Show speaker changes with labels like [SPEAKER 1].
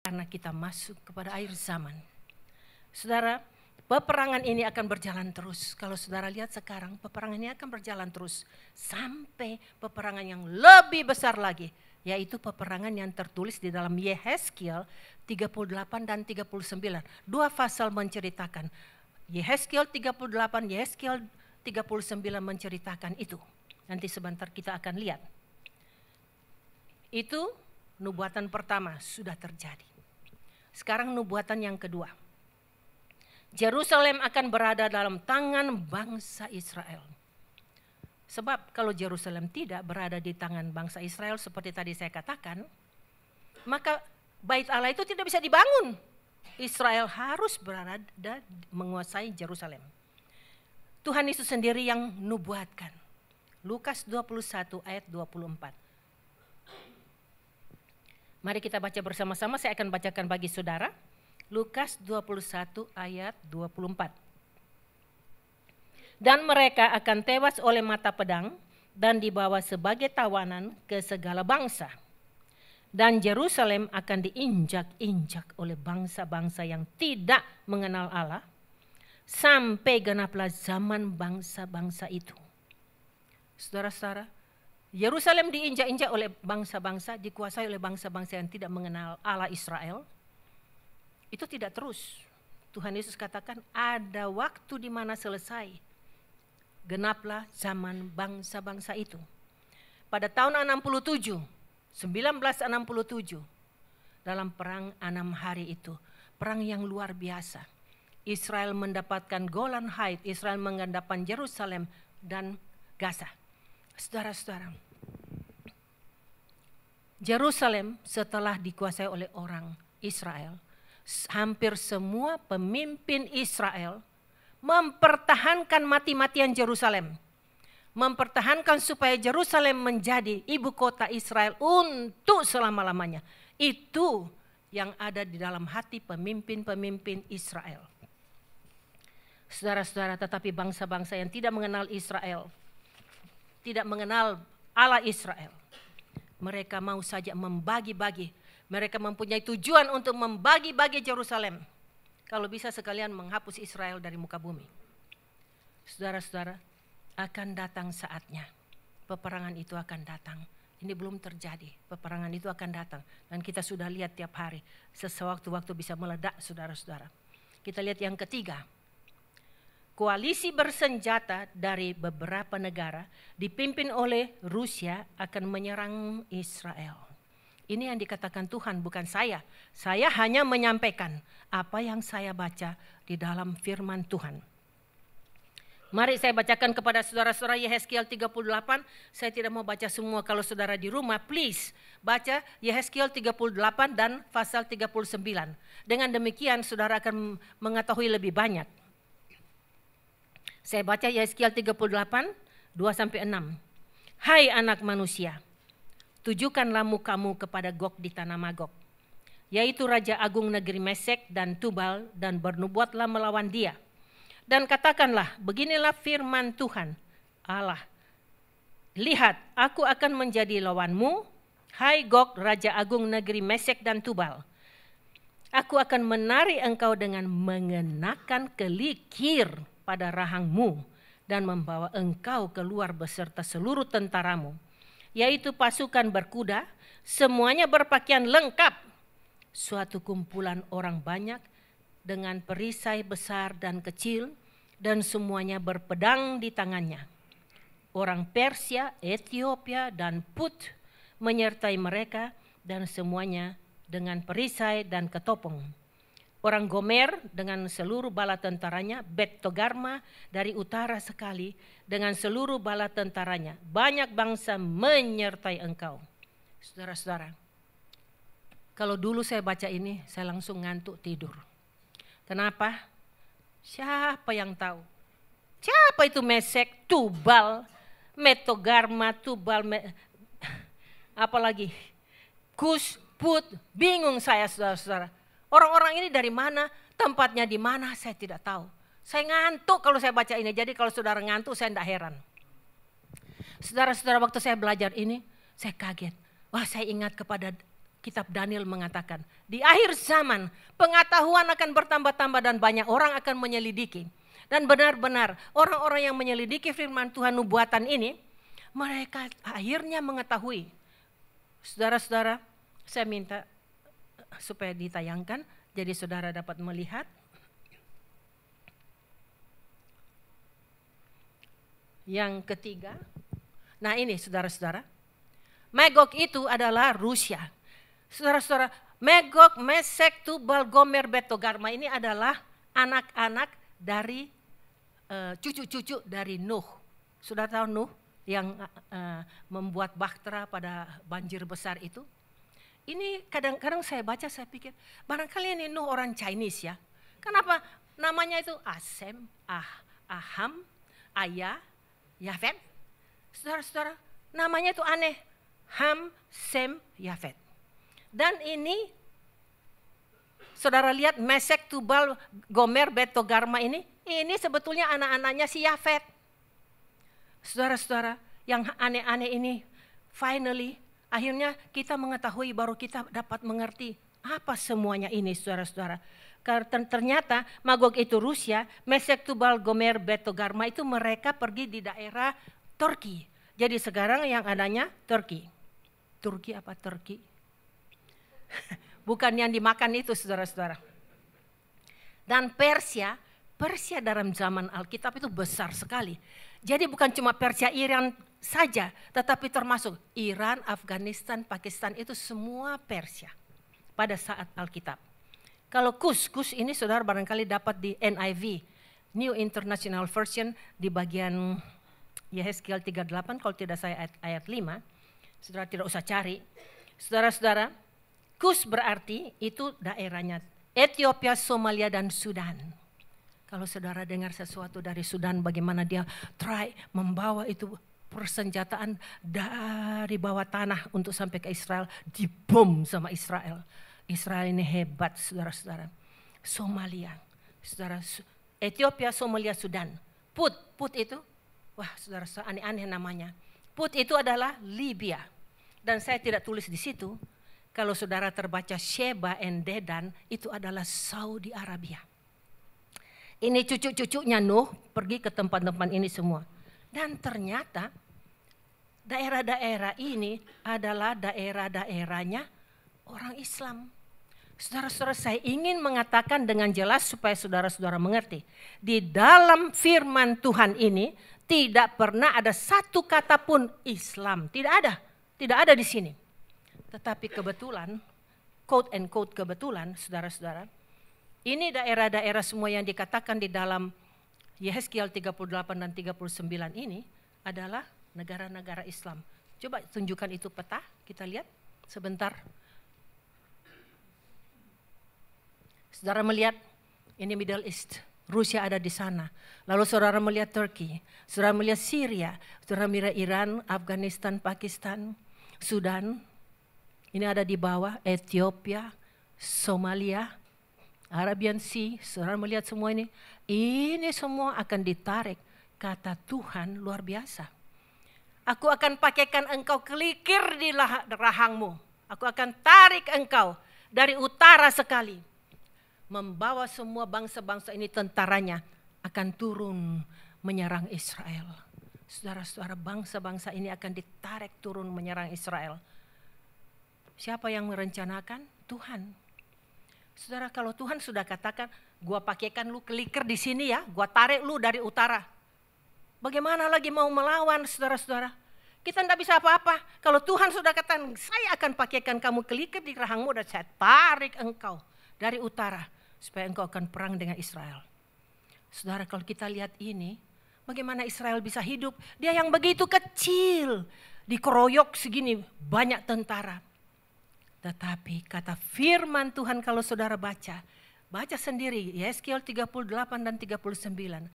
[SPEAKER 1] karena kita masuk kepada akhir zaman. Saudara, peperangan ini akan berjalan terus. Kalau saudara lihat sekarang, peperangan ini akan berjalan terus sampai peperangan yang lebih besar lagi, yaitu peperangan yang tertulis di dalam Yehezkiel 38 dan 39. Dua pasal menceritakan. Yehezkiel 38, Yehezkiel 39 menceritakan itu. Nanti sebentar kita akan lihat. Itu nubuatan pertama sudah terjadi. Sekarang nubuatan yang kedua. Yerusalem akan berada dalam tangan bangsa Israel. Sebab kalau Yerusalem tidak berada di tangan bangsa Israel seperti tadi saya katakan, maka Bait Allah itu tidak bisa dibangun. Israel harus berada menguasai Yerusalem. Tuhan Yesus sendiri yang nubuatkan. Lukas 21 ayat 24. Mari kita baca bersama-sama, saya akan bacakan bagi saudara. Lukas 21 ayat 24. Dan mereka akan tewas oleh mata pedang dan dibawa sebagai tawanan ke segala bangsa. Dan Yerusalem akan diinjak-injak oleh bangsa-bangsa yang tidak mengenal Allah sampai genaplah zaman bangsa-bangsa itu. Saudara-saudara, Yerusalem diinjak-injak oleh bangsa-bangsa, dikuasai oleh bangsa-bangsa yang tidak mengenal Allah Israel. Itu tidak terus. Tuhan Yesus katakan ada waktu di mana selesai. Genaplah zaman bangsa-bangsa itu. Pada tahun 1967, dalam perang 6 hari itu, perang yang luar biasa. Israel mendapatkan Golan Heights, Israel mendapatkan Yerusalem dan Gaza. Saudara-saudara, Yerusalem setelah dikuasai oleh orang Israel, hampir semua pemimpin Israel mempertahankan mati-matian Yerusalem. Mempertahankan supaya Yerusalem menjadi ibu kota Israel untuk selama-lamanya. Itu yang ada di dalam hati pemimpin-pemimpin Israel. Saudara-saudara, tetapi bangsa-bangsa yang tidak mengenal Israel, tidak mengenal Allah Israel, mereka mau saja membagi-bagi. Mereka mempunyai tujuan untuk membagi-bagi Yerusalem. Kalau bisa sekalian menghapus Israel dari muka bumi. Saudara-saudara, akan datang saatnya. Peperangan itu akan datang. Ini belum terjadi. Peperangan itu akan datang. Dan kita sudah lihat tiap hari. Sewaktu-waktu bisa meledak, saudara-saudara. Kita lihat yang ketiga. Koalisi bersenjata dari beberapa negara dipimpin oleh Rusia akan menyerang Israel. Ini yang dikatakan Tuhan, bukan saya. Saya hanya menyampaikan apa yang saya baca di dalam firman Tuhan. Mari saya bacakan kepada saudara-saudara Yehezkiel 38. Saya tidak mau baca semua, kalau saudara di rumah please baca Yehezkiel 38 dan pasal 39. Dengan demikian saudara akan mengetahui lebih banyak. Saya baca Yehezkiel 38, 2-6. Hai anak manusia, tujukanlah mukamu kepada Gog di tanah Magog, yaitu Raja Agung negeri Mesek dan Tubal, dan bernubuatlah melawan dia. Dan katakanlah, beginilah firman Tuhan Allah. Lihat, aku akan menjadi lawanmu, hai Gog, Raja Agung negeri Mesek dan Tubal. Aku akan menarik engkau dengan mengenakan kelikir pada rahangmu dan membawa engkau keluar beserta seluruh tentaramu, yaitu pasukan berkuda, semuanya berpakaian lengkap, suatu kumpulan orang banyak dengan perisai besar dan kecil, dan semuanya berpedang di tangannya. Orang Persia, Ethiopia, dan Put menyertai mereka, dan semuanya dengan perisai dan ketopong. Orang Gomer dengan seluruh bala tentaranya, Bet Togarma dari utara sekali dengan seluruh bala tentaranya. Banyak bangsa menyertai engkau. Saudara-saudara, kalau dulu saya baca ini, saya langsung ngantuk tidur. Kenapa? Siapa yang tahu? Siapa itu Mesek, Tubal, Metogarma, Tubal, apalagi Kus, Put, bingung saya saudara-saudara. Orang-orang ini dari mana, tempatnya di mana, saya tidak tahu. Saya ngantuk kalau saya baca ini, jadi kalau saudara ngantuk saya tidak heran. Saudara-saudara, waktu saya belajar ini, saya kaget. Wah, saya ingat kepada kitab Daniel mengatakan, di akhir zaman pengetahuan akan bertambah-tambah dan banyak orang akan menyelidiki. Dan benar-benar orang-orang yang menyelidiki firman Tuhan nubuatan ini, mereka akhirnya mengetahui. Saudara-saudara, saya minta supaya ditayangkan, jadi saudara dapat melihat. Yang ketiga, nah ini saudara-saudara, Magog itu adalah Rusia. Saudara-saudara, Magog, Mesek, Tubal, Gomer, Betogarma ini adalah anak-anak dari cucu-cucu dari Nuh. Sudah tahu Nuh yang membuat bahtera pada banjir besar itu? Ini kadang-kadang saya baca, saya pikir barangkali ini Nuh orang Chinese ya. Kenapa namanya itu Asem, Aham, Aya, Yafet? Saudara-saudara, namanya itu aneh. Ham, Sem, Yafet. Dan ini, saudara lihat Mesek, Tubal, Gomer, Betogarma ini sebetulnya anak-anaknya si Yafet. Saudara-saudara, yang aneh-aneh ini, finally, akhirnya kita mengetahui, baru kita dapat mengerti apa semuanya ini, saudara-saudara. Karena ternyata Magog itu Rusia, Mesek, Tubal, Gomer, Betogarma itu mereka pergi di daerah Turki. Jadi sekarang yang adanya Turki. Turki apa Turki? Bukan yang dimakan itu, saudara-saudara. Dan Persia dalam zaman Alkitab itu besar sekali. Jadi bukan cuma Persia, Iran saja, tetapi termasuk Iran, Afghanistan, Pakistan itu semua Persia pada saat Alkitab. Kalau Kus ini saudara barangkali dapat di NIV, New International Version, di bagian Yehezkiel 38, kalau tidak saya ayat 5, saudara tidak usah cari. Saudara-saudara, Kus berarti itu daerahnya Ethiopia, Somalia, dan Sudan. Kalau saudara dengar sesuatu dari Sudan, bagaimana dia try membawa itu persenjataan dari bawah tanah untuk sampai ke Israel, dibom sama Israel. Israel ini hebat, saudara-saudara. Somalia, saudara, Ethiopia, Somalia, Sudan. Put itu, wah saudara, aneh-aneh namanya. Put itu adalah Libya. Dan saya tidak tulis di situ. Kalau saudara terbaca Sheba and Dedan, itu adalah Saudi Arabia. Ini cucu-cucunya Nuh pergi ke tempat-tempat ini semua. Dan ternyata daerah-daerah ini adalah daerah-daerahnya orang Islam. Saudara-saudara, saya ingin mengatakan dengan jelas supaya saudara-saudara mengerti. Di dalam firman Tuhan ini tidak pernah ada satu kata pun Islam. Tidak ada di sini. Tetapi kebetulan, quote and quote kebetulan, saudara-saudara, ini daerah-daerah semua yang dikatakan di dalam Yehezkiel 38 dan 39 ini adalah negara-negara Islam. Coba tunjukkan itu peta, kita lihat sebentar. Saudara melihat ini Middle East, Rusia ada di sana. Lalu saudara melihat Turki, saudara melihat Syria, saudara melihat Iran, Afghanistan, Pakistan, Sudan. Ini ada di bawah Ethiopia, Somalia, Arabian Sea, saudara melihat semua ini. Ini semua akan ditarik, kata Tuhan luar biasa. Aku akan pakaikan engkau kelikir di rahangmu. Aku akan tarik engkau dari utara sekali. Membawa semua bangsa-bangsa ini tentaranya akan turun menyerang Israel. Saudara-saudara, bangsa-bangsa ini akan ditarik turun menyerang Israel. Siapa yang merencanakan? Tuhan. Saudara, kalau Tuhan sudah katakan, gua pakaikan lu kelikir di sini ya, gua tarik lu dari utara. Bagaimana lagi mau melawan, saudara-saudara? Kita tidak bisa apa-apa. Kalau Tuhan sudah katakan, saya akan pakaikan kamu kelikir di rahangmu dan saya tarik engkau dari utara, supaya engkau akan perang dengan Israel. Saudara, kalau kita lihat ini, bagaimana Israel bisa hidup? Dia yang begitu kecil, dikeroyok segini banyak tentara. Tetapi kata firman Tuhan kalau saudara baca sendiri Yehezkiel 38 dan 39.